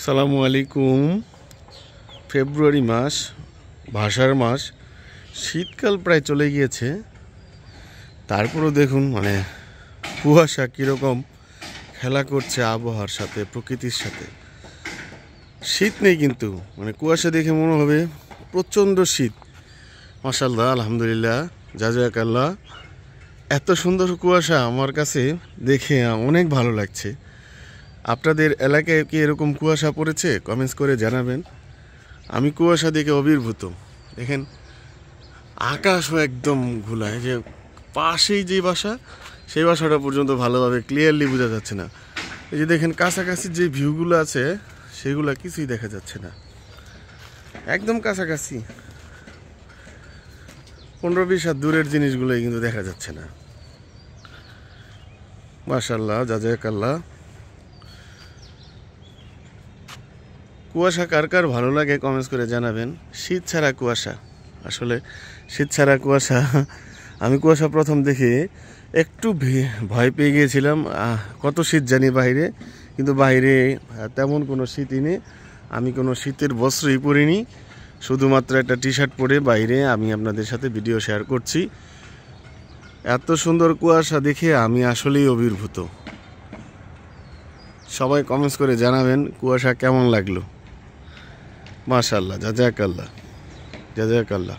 আসসালামু আলাইকুম। ফেব্রুয়ারি মাস, ভাষার মাস, শীতকাল প্রায় চলে গিয়েছে। তারপরও দেখুন কুয়াশা কীরকম খেলা করছে আবহাওয়ার সাথে, প্রকৃতির সাথে। শীত নেই কিন্তু কুয়াশা দেখে মনে হবে প্রচণ্ড শীত। মাশাআল্লাহ, আলহামদুলিল্লাহ, জাযাকাল্লাহ। এত সুন্দর কুয়াশা আমার কাছে দেখে অনেক ভালো লাগছে। আপনাদের এলাকায় কি এরকম কুয়াশা পড়েছে? কমেন্টস করে জানাবেন। আমি কুয়াশা দেখে অভিভূত। দেখেন আকাশও একদম ঘোলায়, যে পাশেই যে বাসা, সেই বাসাটা পর্যন্ত ভালোভাবে ক্লিয়ারলি বোঝা যাচ্ছে না। এই যে দেখেন কাছাকাছি যে ভিউগুলো আছে সেগুলো কিছুই দেখা যাচ্ছে না, একদম কাছাকাছি 15-20 হাত দূরের জিনিসগুলোই কিন্তু দেখা যাচ্ছে না। মাশাআল্লাহ, জাযাকাল্লাহ। কুয়াশা কার কার ভালো লাগে কমেন্টস করে জানাবেন। শীত ছাড়া কুয়াশা, আসলে শীত ছাড়া কুয়াশা, আমি কুয়াশা প্রথম দেখে একটু ভয় পেয়ে গিয়েছিলাম। কত শীত জানি বাইরে, কিন্তু বাইরে তেমন কোনো শীতই নেই। আমি কোনো শীতের বস্ত্রই পরিনি, শুধুমাত্র একটা টি শার্ট পরে বাইরে আমি আপনাদের সাথে ভিডিও শেয়ার করছি। এত সুন্দর কুয়াশা দেখে আমি আসলেই অভিভূত। সবাই কমেন্টস করে জানাবেন কুয়াশা কেমন লাগলো। মাশাআল্লাহ, জাযাকাল্লাহ, জাযাকাল্লাহ।